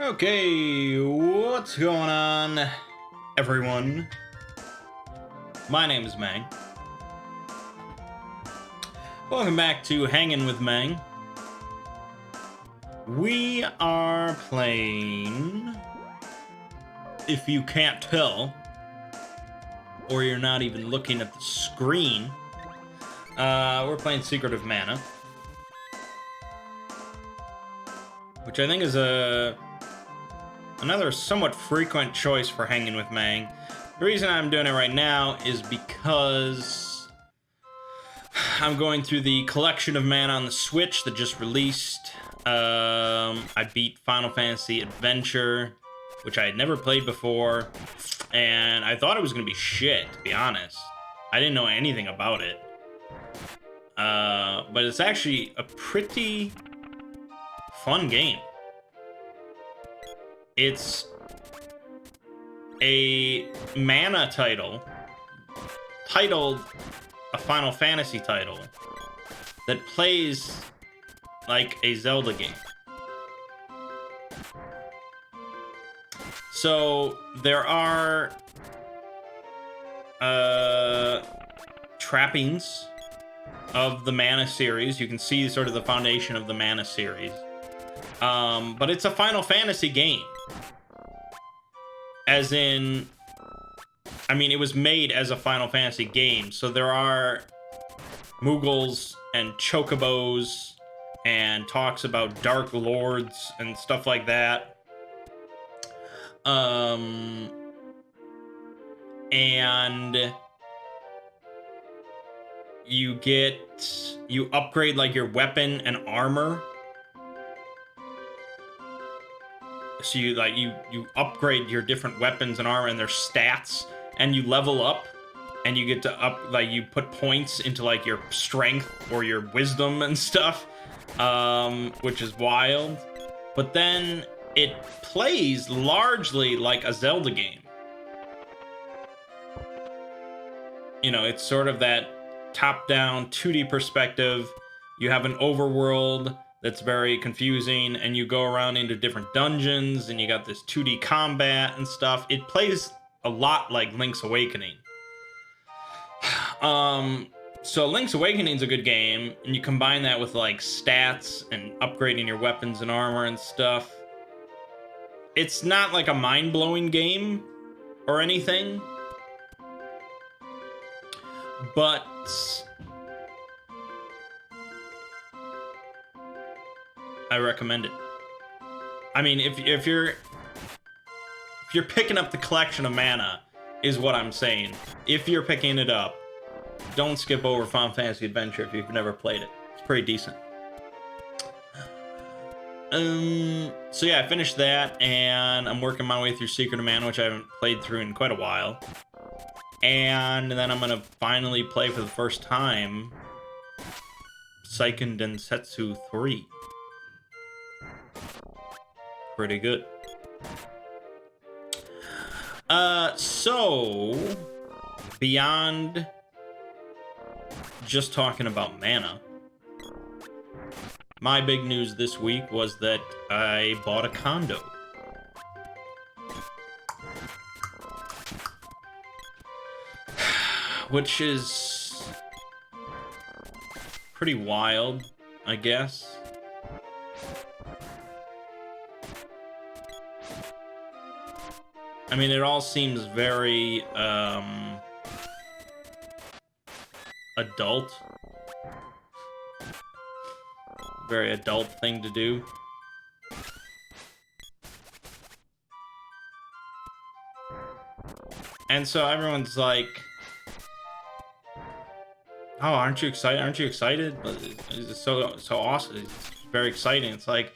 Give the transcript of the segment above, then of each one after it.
Okay, what's going on, everyone? My name is Mangg. Welcome back to Hanging with Mangg. We are playing, if you can't tell, or you're not even looking at the screen, we're playing Secret of Mana, which I think is another somewhat frequent choice for Hanging with Mangg. The reason I'm doing it right now is because I'm going through the collection of mana on the Switch that just released. I beat Final Fantasy Adventure, which I had never played before, and I thought it was going to be shit, to be honest. I didn't know anything about it. But it's actually a pretty fun game. It's a mana titled a Final Fantasy title that plays like a Zelda game. So there are trappings of the Mana series. You can see sort of the foundation of the Mana series. But it's a Final Fantasy game. As in, I mean, it was made as a Final Fantasy game, so there are Moogles and Chocobos and talks about Dark Lords and stuff like that. And you upgrade like your weapon and armor. So you upgrade your different weapons and armor and their stats, and you level up, and you get to you put points into like your strength or your wisdom and stuff, which is wild. But then it plays largely like a Zelda game. You know, it's sort of that top-down 2D perspective. You have an overworld that's very confusing, and you go around into different dungeons, and you got this 2D combat and stuff. It plays a lot like Link's Awakening. So Link's Awakening is a good game, and you combine that with like stats and upgrading your weapons and armor and stuff. It's not like a mind-blowing game or anything, but I recommend it. I mean, if you're picking up the collection of mana, is what I'm saying. If you're picking it up, don't skip over Final Fantasy Adventure if you've never played it. It's pretty decent. So yeah, I finished that, and I'm working my way through Secret of Mana, which I haven't played through in quite a while. And then I'm gonna finally play for the first time Seiken Densetsu 3. Pretty good. So beyond just talking about mana, my big news this week was that I bought a condo. Which is pretty wild, I guess. I mean, it all seems very adult. Very adult thing to do. And so everyone's like, "Oh, aren't you excited? Aren't you excited? It's so awesome. It's very exciting." It's like,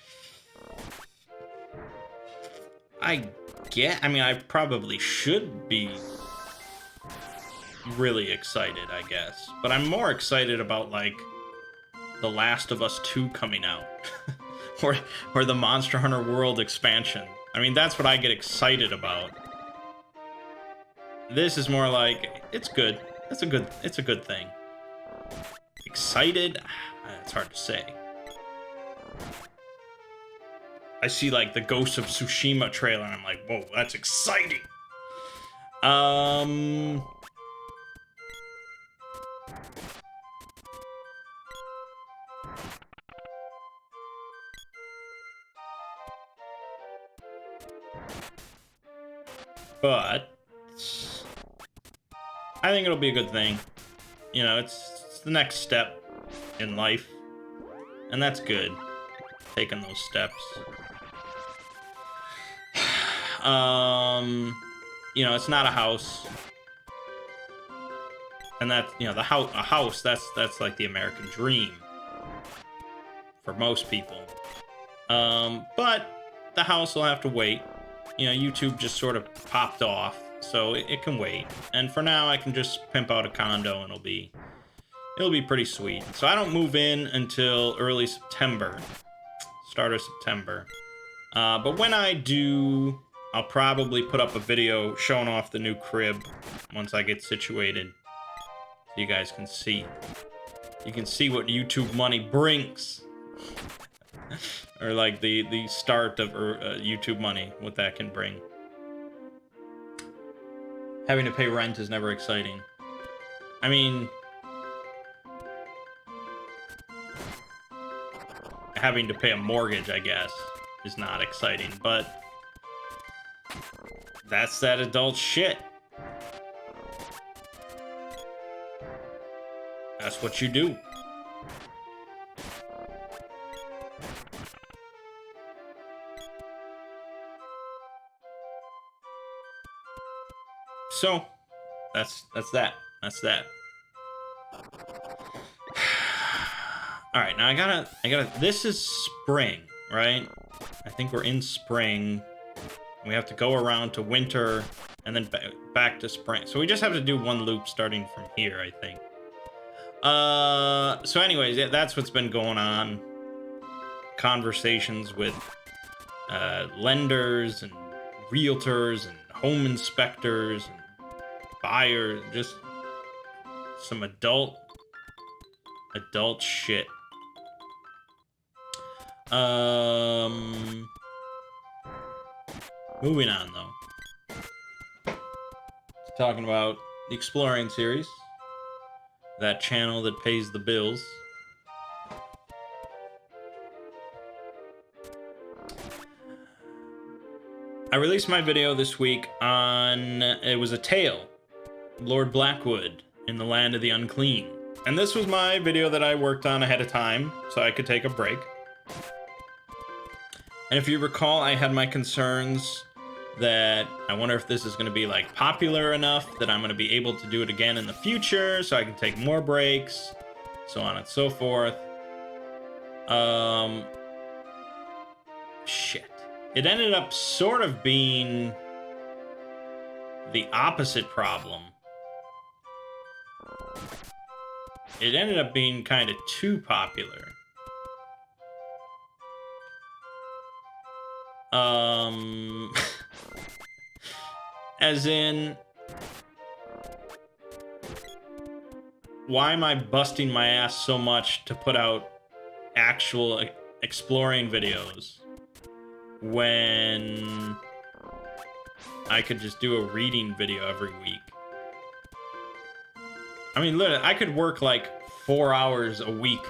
I mean, I probably should be really excited, I guess. But I'm more excited about, like, The Last of Us 2 coming out. or the Monster Hunter World expansion. I mean, that's what I get excited about. This is more like, it's good. It's a good thing. Excited? It's hard to say. I see like the Ghost of Tsushima trailer and I'm like, whoa, that's exciting. But I think it'll be a good thing. You know, it's the next step in life, and that's good. Taking those steps. You know, it's not a house, and that, you know, a house. That's like the American dream for most people. But the house will have to wait. You know, YouTube just sort of popped off, so it can wait. And for now, I can just pimp out a condo, and it'll be pretty sweet. So I don't move in until early September, start of September. But when I do, I'll probably put up a video showing off the new crib once I get situated, so you guys can see. You can see what YouTube money brings. Or like the start of YouTube money, what that can bring. Having to pay rent is never exciting. I mean, having to pay a mortgage, I guess, is not exciting, but that's that adult shit. That's what you do. So, that's that. That's that. All right, now I gotta. This is spring, right? I think we're in spring. We have to go around to winter and then back to spring. So we just have to do one loop starting from here, I think. So anyways, yeah, that's what's been going on. Conversations with lenders and realtors and home inspectors and buyers, just some adult shit. Moving on though. Talking about the Exploring series. That channel that pays the bills. I released my video this week on, it was a tale, Lord Blackwood in the Land of the Unclean. And this was my video that I worked on ahead of time, so I could take a break. And if you recall, I had my concerns that I wonder if this is going to be like popular enough that I'm going to be able to do it again in the future, so I can take more breaks, so on and so forth. Shit. It ended up sort of being the opposite problem. It ended up being kind of too popular. As in, why am I busting my ass so much to put out actual exploring videos when I could just do a reading video every week? I mean, literally, I could work like 4 hours a week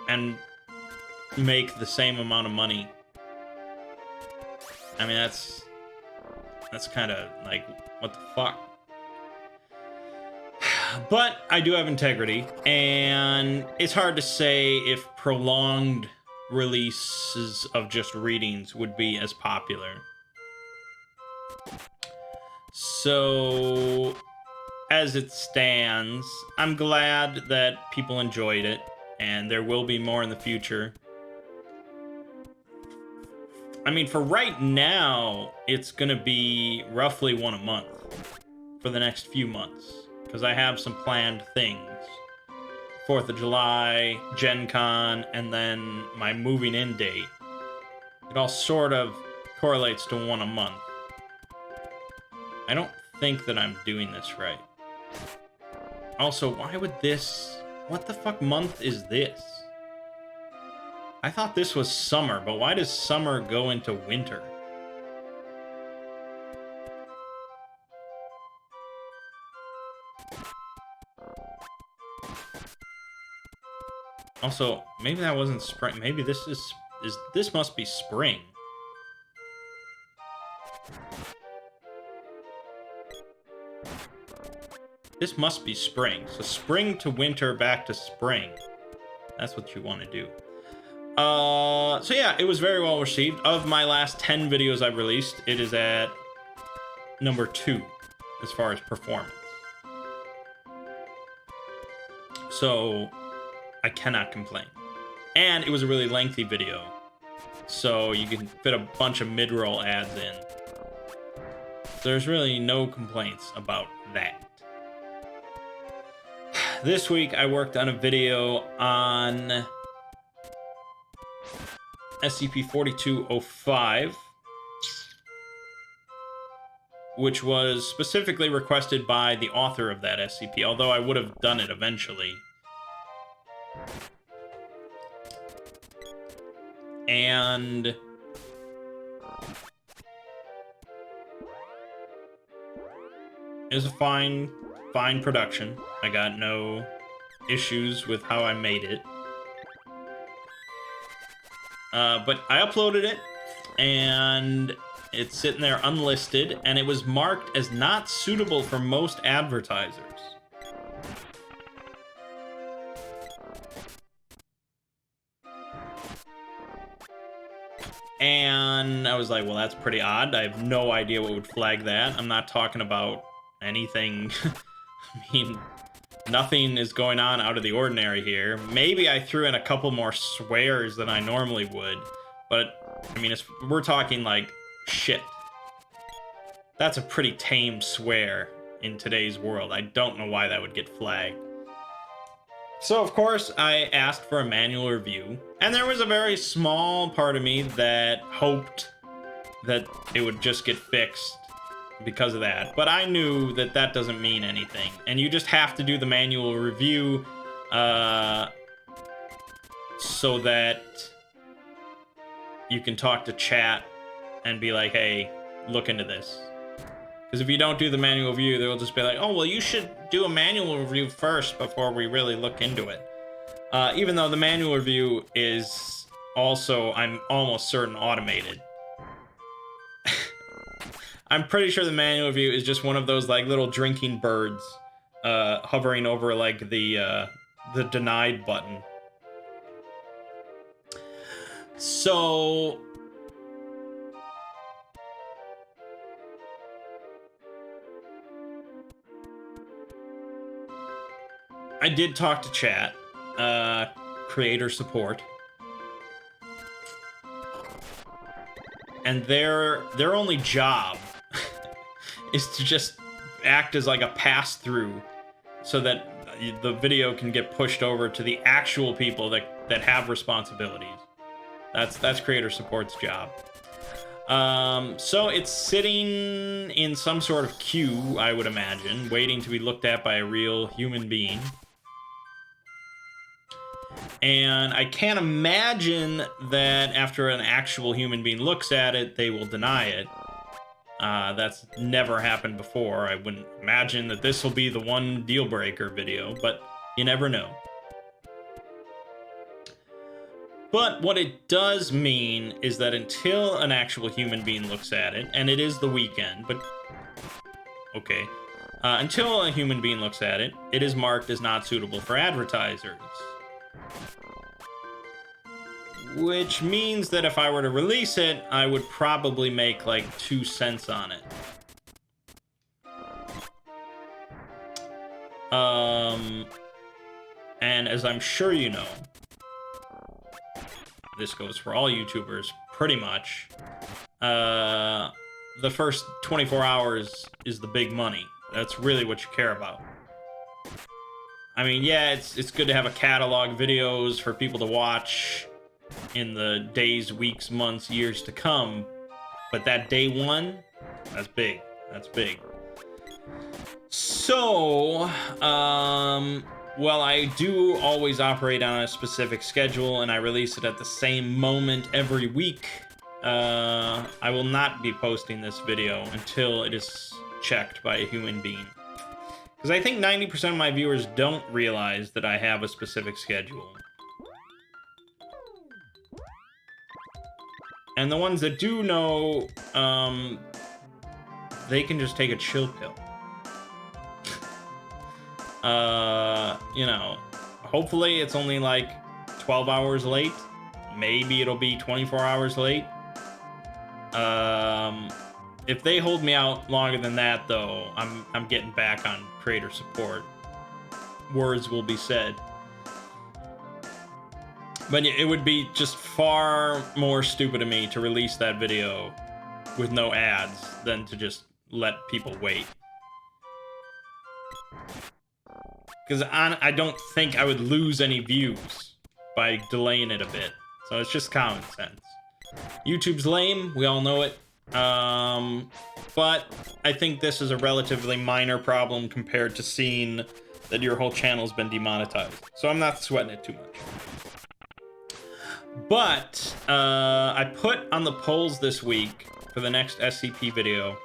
and make the same amount of money. I mean, that's kind of like, what the fuck? But I do have integrity, and it's hard to say if prolonged releases of just readings would be as popular. So, as it stands, I'm glad that people enjoyed it, and there will be more in the future. I mean, for right now, it's gonna be roughly one a month for the next few months, because I have some planned things. 4th of July, Gen Con, and then my moving in date. It all sort of correlates to one a month. I don't think that I'm doing this right. Also, why would this... What the fuck month is this? I thought this was summer, but why does summer go into winter? Also, maybe that wasn't spring. Maybe this this must be spring. This must be spring. So spring to winter back to spring. That's what you want to do. So yeah, it was very well received. Of my last 10 videos I've released, it is at number 2 as far as performance. So I cannot complain. And it was a really lengthy video, so you can fit a bunch of mid-roll ads in. There's really no complaints about that. This week I worked on a video on SCP-4205, which was specifically requested by the author of that SCP, although I would have done it eventually. And it was a fine production. I got no issues with how I made it. But I uploaded it, and it's sitting there unlisted, and it was marked as not suitable for most advertisers. And I was like, well, that's pretty odd. I have no idea what would flag that. I'm not talking about anything. I mean, nothing is going on out of the ordinary here. Maybe I threw in a couple more swears than I normally would, but I mean, we're talking like shit. That's a pretty tame swear in today's world. I don't know why that would get flagged. So, of course, I asked for a manual review, and there was a very small part of me that hoped that it would just get fixed because of that. But I knew that that doesn't mean anything, and you just have to do the manual review so that you can talk to chat and be like, hey, look into this. Because if you don't do the manual review, they'll just be like, oh, well, you should do a manual review first before we really look into it. Even though the manual review is also, I'm almost certain, automated. I'm pretty sure the manual review is just one of those like little drinking birds hovering over like the denied button. So I did talk to chat, creator support, and their only job is to just act as like a pass-through so that the video can get pushed over to the actual people that have responsibilities. That's creator support's job. So it's sitting in some sort of queue, I would imagine, waiting to be looked at by a real human being. And I can't imagine that after an actual human being looks at it, they will deny it. That's never happened before. I wouldn't imagine that this will be the one deal breaker video, but you never know. But what it does mean is that until an actual human being looks at it, and it is the weekend, but okay, until a human being looks at it, it is marked as not suitable for advertisers. Which means that if I were to release it, I would probably make like 2 cents on it. And as I'm sure you know, this goes for all YouTubers, pretty much, the first 24 hours is the big money. That's really what you care about. I mean, yeah, it's good to have a catalog of videos for people to watch in the days, weeks, months, years to come, but that day one, that's big. That's big. So, Well, I do always operate on a specific schedule, and I release it at the same moment every week. I will not be posting this video until it is checked by a human being. Because I think 90% of my viewers don't realize that I have a specific schedule. And the ones that do know, they can just take a chill pill. You know, hopefully it's only like 12 hours late. Maybe it'll be 24 hours late. If they hold me out longer than that, though, I'm getting back on creator support. Words will be said. But it would be just far more stupid of me to release that video with no ads than to just let people wait. Because I don't think I would lose any views by delaying it a bit. So it's just common sense. YouTube's lame, we all know it. But I think this is a relatively minor problem compared to seeing that your whole channel's been demonetized. So I'm not sweating it too much. But I put on the polls this week for the next SCP video,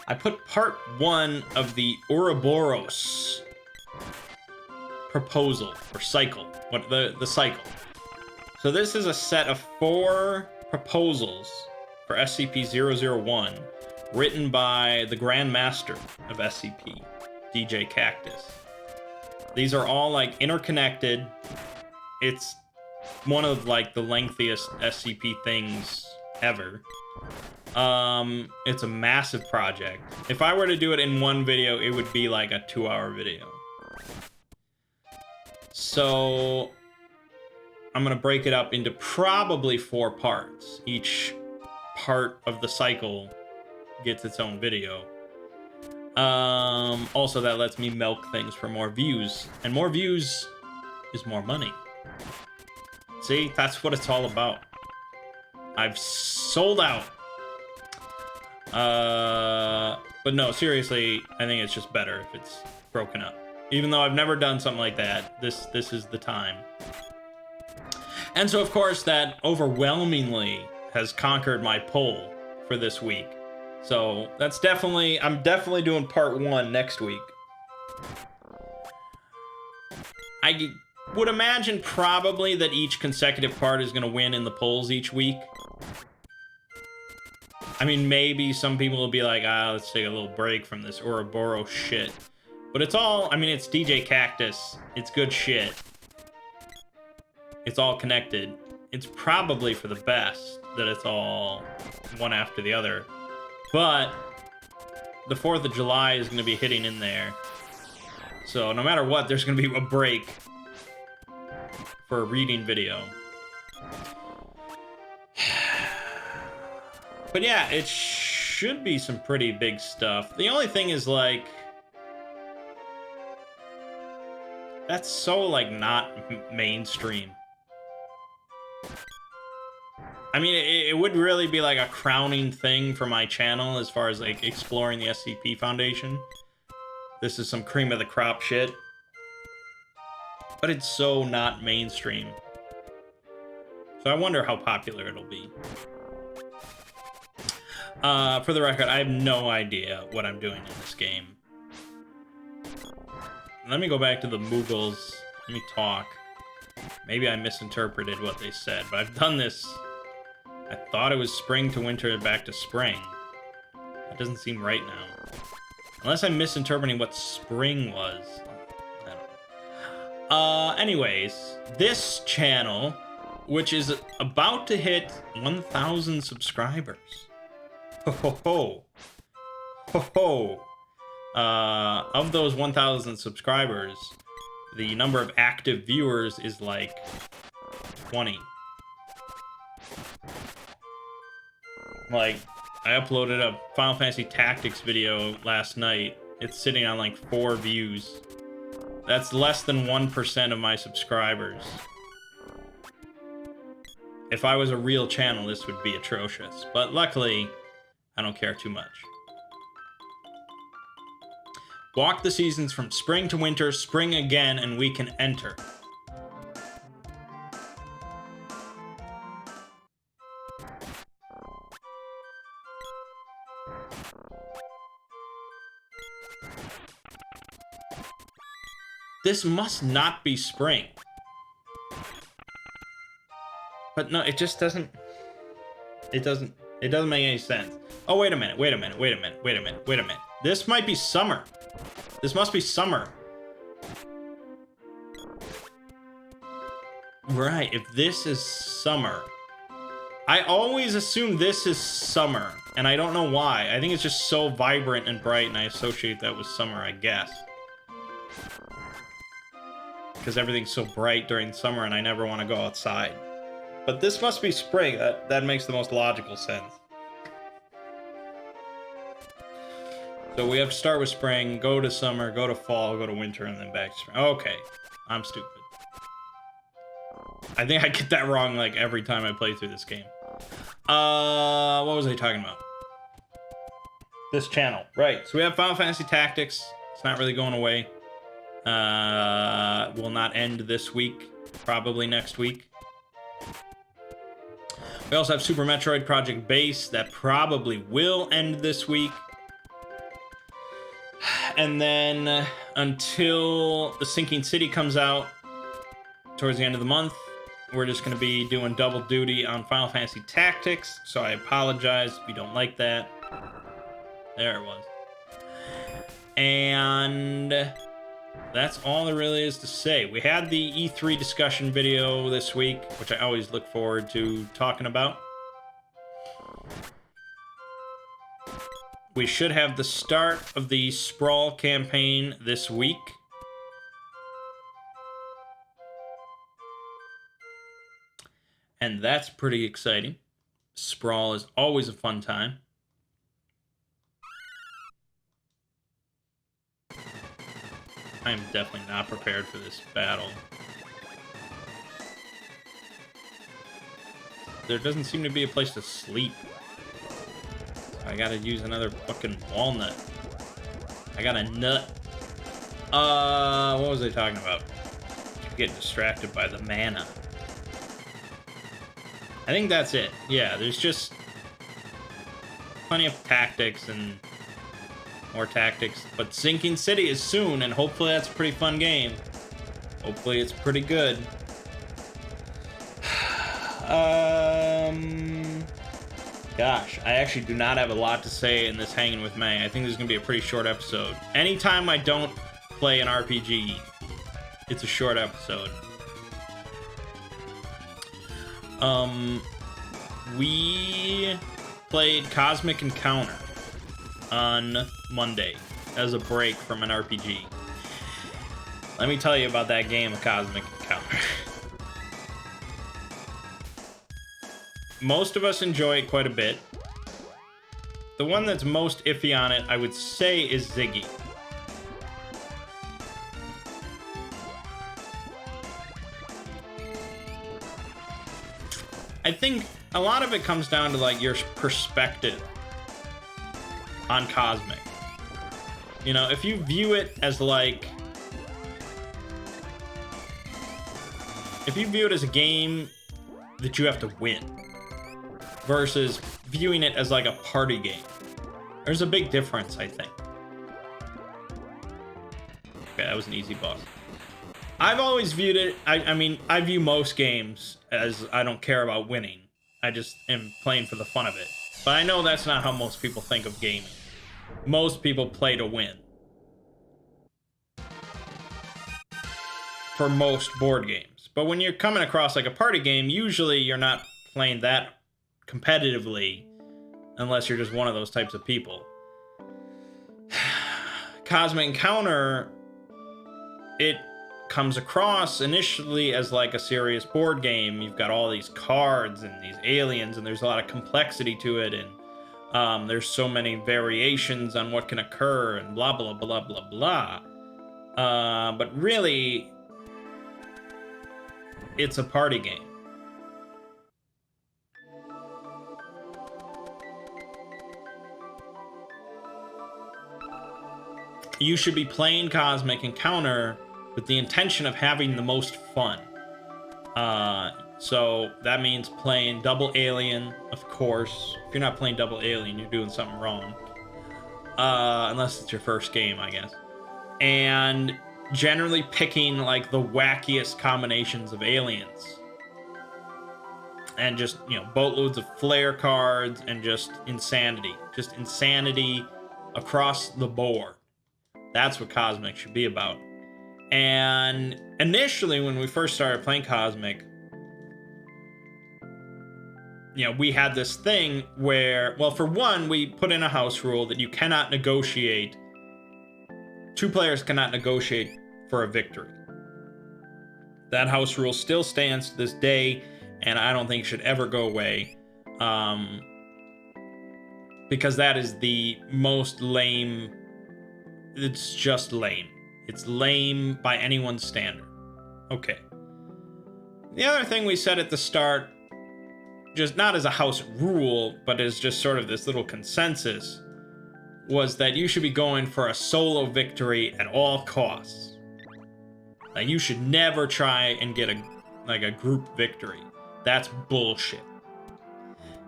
I put part 1 of the Ouroboros proposal, or cycle, the cycle. So this is a set of 4 proposals for SCP-001, written by the Grand Master of SCP, DJ Cactus. These are all, like, interconnected. It's one of, like, the lengthiest SCP things ever. It's a massive project. If I were to do it in one video, it would be like a 2-hour video. So I'm gonna break it up into probably 4 parts. Each part of the cycle gets its own video. Also, that lets me milk things for more views, and more views is more money. See, that's what it's all about. I've sold out. But no, seriously, I think it's just better if it's broken up. Even though I've never done something like that, this is the time. And so, of course, that overwhelmingly has conquered my poll for this week. So that's definitely, I'm definitely doing part 1 next week. I would imagine probably that each consecutive part is going to win in the polls each week. I mean, maybe some people will be like, let's take a little break from this Ouroboros shit. But it's all, I mean, it's DJ Cactus. It's good shit. It's all connected. It's probably for the best that it's all one after the other. But the 4th of July is going to be hitting in there. So no matter what, there's going to be a break for a reading video. But yeah, it should be some pretty big stuff. The only thing is, like, that's so, like, not mainstream. I mean, it would really be, like, a crowning thing for my channel as far as, like, exploring the SCP Foundation. This is some cream of the crop shit. But it's so not mainstream. So I wonder how popular it'll be. For the record, I have no idea what I'm doing in this game. Let me go back to the Mughals. Let me talk. Maybe I misinterpreted what they said, but I've done this. I thought it was spring to winter and back to spring. That doesn't seem right now. Unless I'm misinterpreting what spring was. I don't know. Anyways, this channel, which is about to hit 1,000 subscribers. Ho ho ho. Ho ho. Of those 1,000 subscribers, the number of active viewers is like 20. Like, I uploaded a Final Fantasy Tactics video last night. It's sitting on like 4 views. That's less than 1% of my subscribers. If I was a real channel, this would be atrocious. But luckily, I don't care too much. Walk the seasons from spring to winter, spring again, and we can enter. This must not be spring. But no, it just doesn't... It doesn't make any sense. Oh, wait a minute. This might be summer. This must be summer. Right, if this is summer. I always assume this is summer, and I don't know why. I think it's just so vibrant and bright, and I associate that with summer, I guess. Because everything's so bright during summer, and I never want to go outside. But this must be spring. That makes the most logical sense. So we have to start with spring, go to summer, go to fall, go to winter, and then back to spring. Okay, I'm stupid. I think I get that wrong like every time I play through this game. What was I talking about? This channel, right? So we have Final Fantasy Tactics. It's not really going away. Will not end this week. Probably next week. We also have Super Metroid Project Base that probably will end this week. And then until the Sinking City comes out towards the end of the month, we're just going to be doing double duty on Final Fantasy Tactics. So I apologize if you don't like that. There it was. And that's all there really is to say. We had the E3 discussion video this week, which I always look forward to talking about. We should have the start of the Sprawl campaign this week. And that's pretty exciting. Sprawl is always a fun time. I am definitely not prepared for this battle. There doesn't seem to be a place to sleep. I gotta use another fucking walnut. I got a nut. What was I talking about? Getting distracted by the mana. I think that's it. Yeah, there's just plenty of tactics and more tactics. But Sinking City is soon, and hopefully that's a pretty fun game. Hopefully it's pretty good. Gosh, I actually do not have a lot to say in this Hanging with Mangg. I think this is going to be a pretty short episode. Anytime I don't play an RPG, it's a short episode. We played Cosmic Encounter on Monday as a break from an RPG. Let me tell you about that game of Cosmic Encounter. Most of us enjoy it quite a bit. The one that's most iffy on it, I would say, is Ziggy. I think a lot of it comes down to like your perspective on Cosmic. You know, if you view it as like... If you view it as a game that you have to win versus viewing it as like a party game, there's a big difference, I think. Okay, that was an easy boss. I've always viewed it, I mean, I view most games as I don't care about winning. I just am playing for the fun of it. But I know that's not how most people think of gaming. Most people play to win. For most board games. But when you're coming across like a party game, usually you're not playing that competitively unless you're just one of those types of people. Cosmic Encounter, it comes across initially as like a serious board game. You've got all these cards and these aliens, and there's a lot of complexity to it, and there's so many variations on what can occur, and blah blah blah blah blah. But really, it's a party game. you should be playing Cosmic Encounter with the intention of having the most fun. So that means playing Double Alien, of course. If you're not playing Double Alien, you're doing something wrong. Unless it's your first game, I guess. And generally picking like the wackiest combinations of aliens. And just, you know, boatloads of flare cards and just insanity. Just insanity across the board. That's what Cosmic should be about. And initially, when we first started playing Cosmic, you know, we had this thing where, well, for one, we put in a house rule that you cannot negotiate. Two players cannot negotiate for a victory. That house rule still stands to this day, and I don't think should ever go away. Because that is the most lame. It's just lame. It's lame by anyone's standard. Okay. The other thing we said at the start, just not as a house rule, but as just sort of this little consensus, was that you should be going for a solo victory at all costs. Like, you should never try and get a group victory. That's bullshit.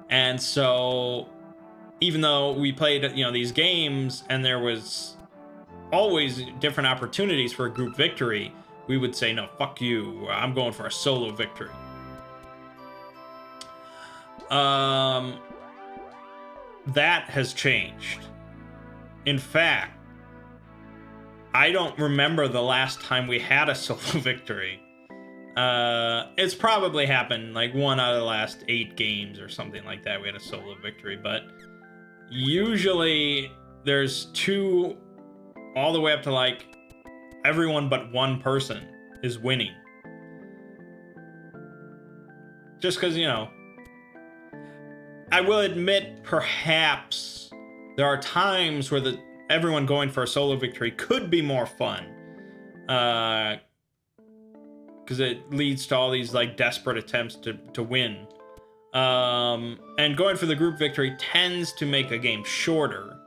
And so, even though we played, you know, these games and there was always different opportunities for a group victory, we would say, no, fuck you, I'm going for a solo victory. That has changed. In fact, I don't remember the last time we had a solo victory. It's probably happened like 1 out of the last 8 games or something like that. We had a solo victory, but usually there's 2 all the way up to like everyone but 1 person is winning. Just because, you know, I will admit perhaps there are times where everyone going for a solo victory could be more fun. Because it leads to all these like desperate attempts to win. And going for the group victory tends to make a game shorter.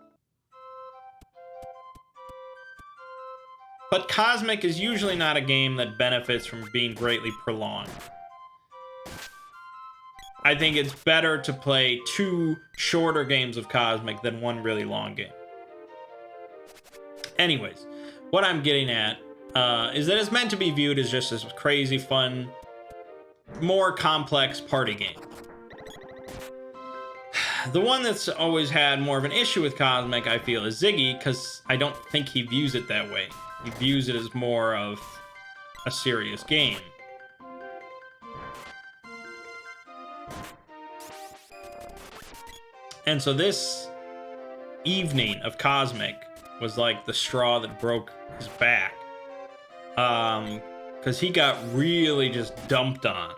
But Cosmic is usually not a game that benefits from being greatly prolonged. I think it's better to play 2 shorter games of Cosmic than 1 really long game. Anyways, what I'm getting at is that it's meant to be viewed as just this crazy, fun, more complex party game. The one that's always had more of an issue with Cosmic, I feel, is Ziggy, because I don't think he views it that way. He views it as more of a serious game. And so this evening of Cosmic was like the straw that broke his back. Because he got really just dumped on.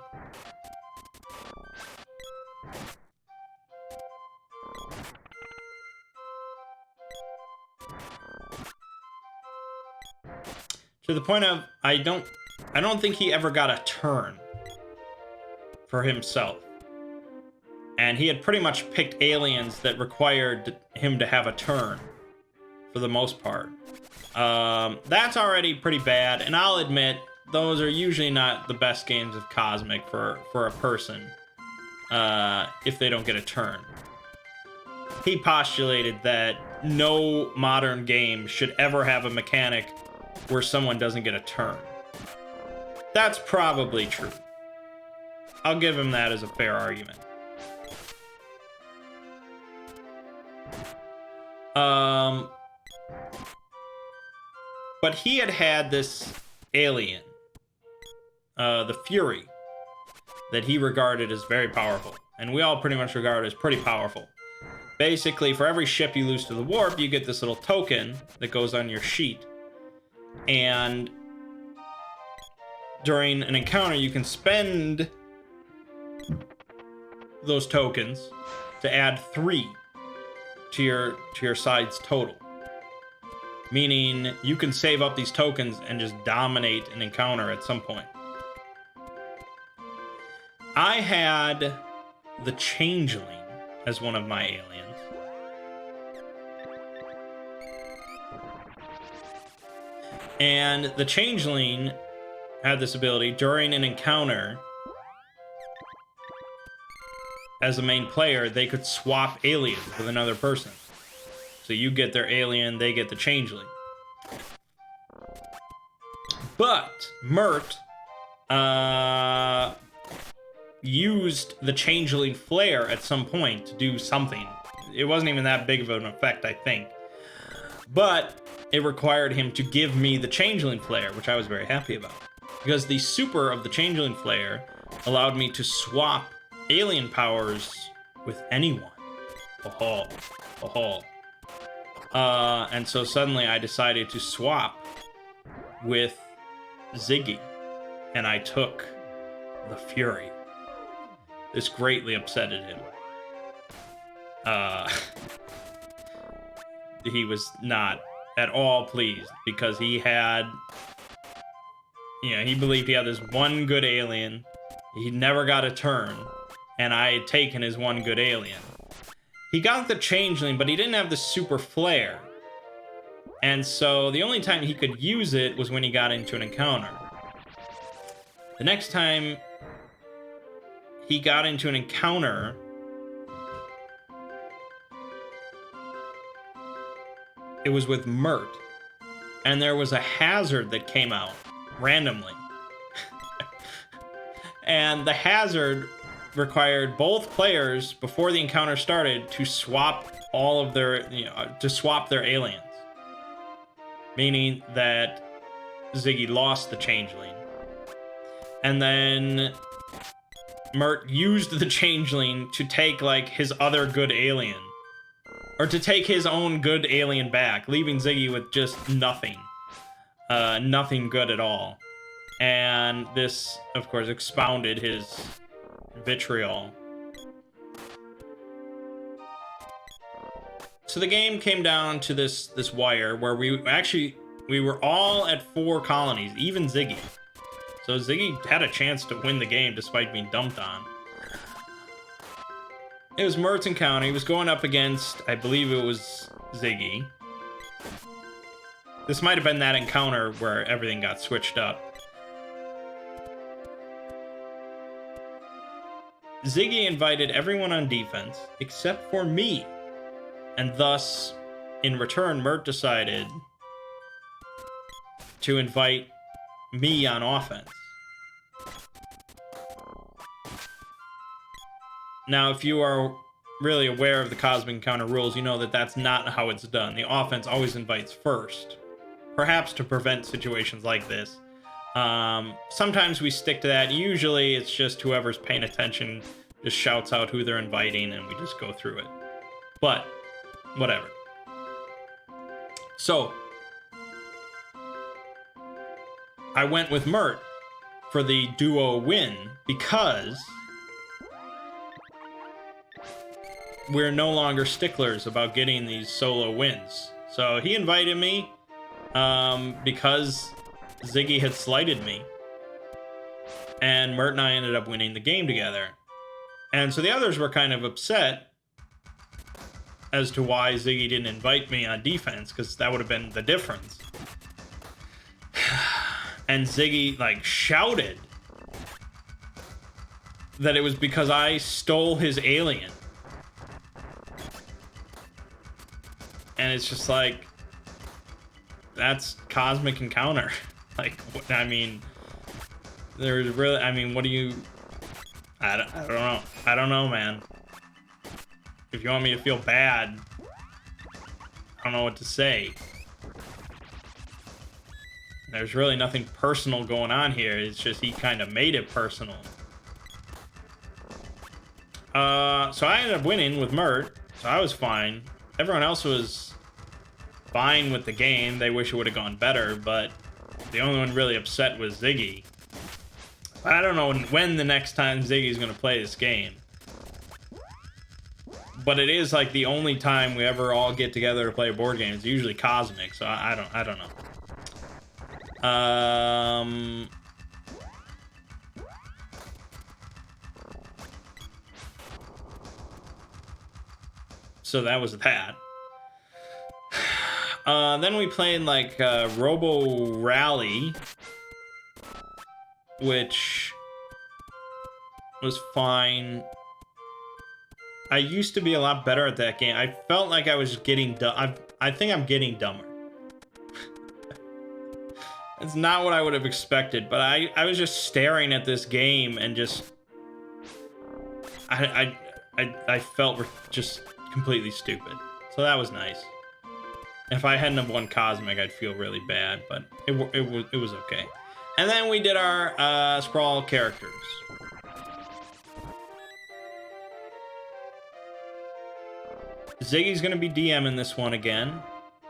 To the point of, I don't think he ever got a turn for himself. And he had pretty much picked aliens that required him to have a turn, for the most part. That's already pretty bad, and I'll admit, those are usually not the best games of Cosmic for a person, if they don't get a turn. He postulated that no modern game should ever have a mechanic where someone doesn't get a turn. That's probably true. I'll give him that as a fair argument. But he had this alien, the Fury, that he regarded as very powerful. And we all pretty much regard as pretty powerful. Basically, for every ship you lose to the warp, you get this little token that goes on your sheet. And during an encounter, you can spend those tokens to add 3 to your side's total. Meaning you can save up these tokens and just dominate an encounter at some point. I had the Changeling as one of my aliens. And the Changeling had this ability during an encounter. As a main player, they could swap aliens with another person. So you get their alien, they get the Changeling. But Mert used the Changeling flare at some point to do something. It wasn't even that big of an effect, I think. But it required him to give me the Changeling flare, which I was very happy about. Because the super of the Changeling flare allowed me to swap alien powers with anyone. And so suddenly I decided to swap with Ziggy, and I took the Fury. This greatly upsetted him. He was not at all pleased because he had, he believed he had this one good alien. He never got a turn, and I had taken his one good alien. He got the Changeling, but he didn't have the super flare. And so the only time he could use it was when he got into an encounter. The next time he got into an encounter, it was with Mert. And there was a hazard that came out randomly. And the hazard required both players, before the encounter started, to swap all of their, to swap their aliens. Meaning that Ziggy lost the Changeling. And then Mert used the Changeling to take, like, his other good alien. Or to take his own good alien back, leaving Ziggy with just nothing. Nothing good at all. And this, of course, expounded his vitriol. So the game came down to this wire where we were all at 4 colonies, even Ziggy. So Ziggy had a chance to win the game despite being dumped on. It was Mertz encounter. He was going up against, I believe it was Ziggy. This might have been that encounter where everything got switched up. Ziggy invited everyone on defense except for me. And thus, in return, Mert decided to invite me on offense. Now, if you are really aware of the Cosmic Encounter rules, you know that that's not how it's done. The offense always invites first, perhaps to prevent situations like this. Sometimes we stick to that. Usually, it's just whoever's paying attention just shouts out who they're inviting, and we just go through it. But whatever. So, I went with Mert for the duo win because we're no longer sticklers about getting these solo wins. So he invited me because Ziggy had slighted me. And Mert and I ended up winning the game together. And so the others were kind of upset as to why Ziggy didn't invite me on defense, because that would have been the difference. And Ziggy, like, shouted that it was because I stole his alien. And it's just like, that's Cosmic Encounter. Like, I mean, there's really, I mean, what do you, I don't know. I don't know, man. If you want me to feel bad, I don't know what to say. There's really nothing personal going on here. It's just he kind of made it personal. So I ended up winning with Mert, so I was fine. Everyone else was fine with the game. They wish it would have gone better, but the only one really upset was Ziggy. I don't know when the next time Ziggy's going to play this game. But it is like the only time we ever all get together to play a board game. It's usually Cosmic, so I don't know. So that was that. Then we played like Robo Rally, which was fine. I used to be a lot better at that game. I felt like I was getting dumb. I think I'm getting dumber. It's not what I would have expected, but I was just staring at this game and just I felt just completely stupid. So that was nice. If I hadn't have won Cosmic, I'd feel really bad, but it was okay. And then we did our Sprawl characters. Ziggy's gonna be DMing this one again.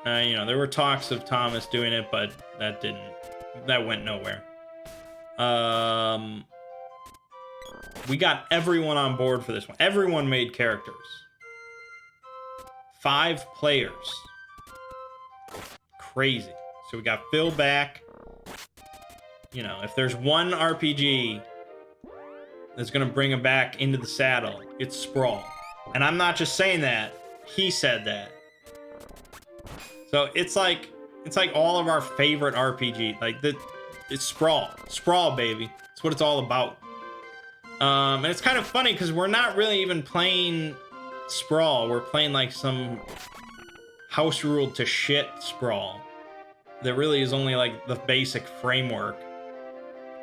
You know, there were talks of Thomas doing it, but that went nowhere. We got everyone on board for this one. Everyone made characters. 5 players. Crazy. So we got Phil back. You know, if there's one RPG that's gonna bring him back into the saddle, it's Sprawl. And I'm not just saying that. He said that. So it's like all of our favorite RPG. Like it's Sprawl. Sprawl, baby. That's what it's all about. And it's kind of funny because we're not really even playing Sprawl. We're playing like some house ruled to shit Sprawl. That really is only like the basic framework.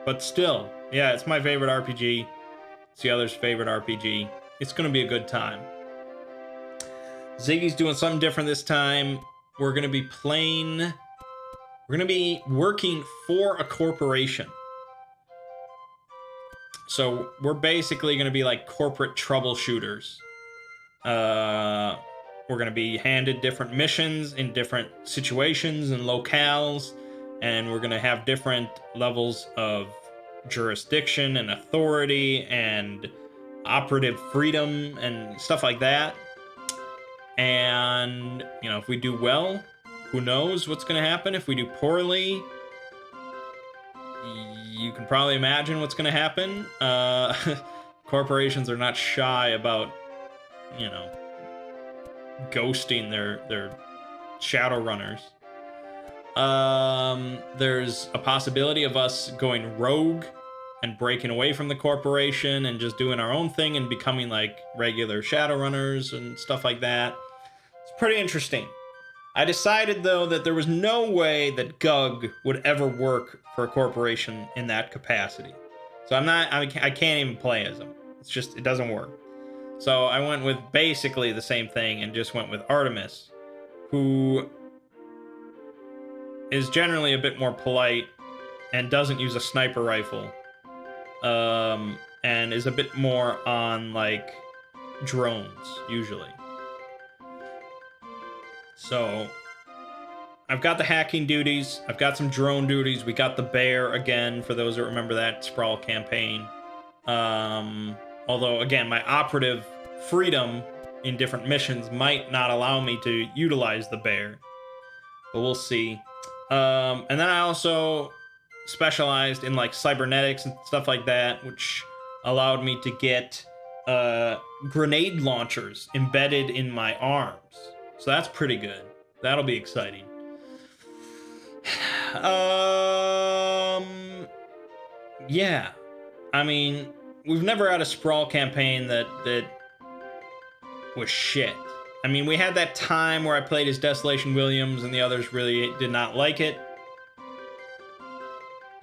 But still, yeah, it's my favorite RPG. It's the other's favorite RPG. It's gonna be a good time. Ziggy's doing something different this time. We're gonna be working for a corporation. So we're basically gonna be like corporate troubleshooters. We're gonna be handed different missions in different situations and locales, and we're gonna have different levels of jurisdiction and authority and operative freedom and stuff like that. And, you know, if we do well, who knows what's going to happen. If we do poorly, you can probably imagine what's going to happen. Corporations are not shy about, you know, ghosting their shadow runners. There's a possibility of us going rogue and breaking away from the corporation and just doing our own thing and becoming like regular Shadowrunners and stuff like that. It's pretty interesting. I decided though that there was no way that Gug would ever work for a corporation in that capacity. So I can't even play as him. It's just, it doesn't work. So I went with basically the same thing and just went with Artemis, who is generally a bit more polite and doesn't use a sniper rifle. And is a bit more on, like, drones, usually. So, I've got the hacking duties, I've got some drone duties, we got the bear again, for those that remember that Sprawl campaign. Although, again, my operative freedom in different missions might not allow me to utilize the bear. But we'll see. And then I also specialized in like cybernetics and stuff like that, which allowed me to get grenade launchers embedded in my arms. So that's pretty good. That'll be exciting. Yeah. I mean, we've never had a Sprawl campaign that was shit. I mean, we had that time where I played as Desolation Williams and the others really did not like it.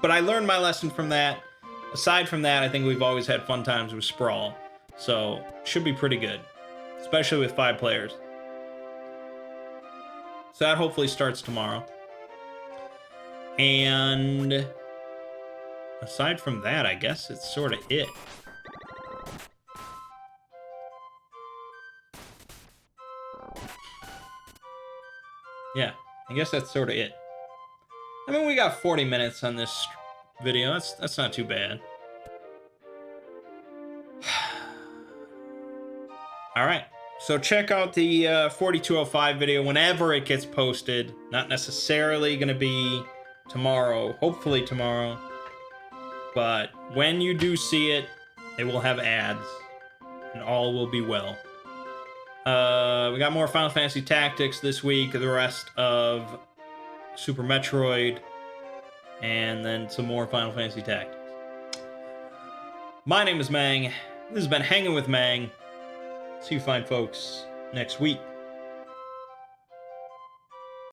But I learned my lesson from that. Aside from that, I think we've always had fun times with Sprawl. So, should be pretty good. Especially with 5 players. So that hopefully starts tomorrow. And aside from that, I guess it's sort of it. Yeah, I guess that's sort of it. I mean, we got 40 minutes on this video. That's not too bad. All right. So check out the 4205 video whenever it gets posted. Not necessarily going to be tomorrow. Hopefully tomorrow. But when you do see it, it will have ads. And all will be well. We got more Final Fantasy Tactics this week, the rest of Super Metroid, and then some more Final Fantasy Tactics. My name is Mangg. This has been Hanging with Mangg. See you fine folks next week.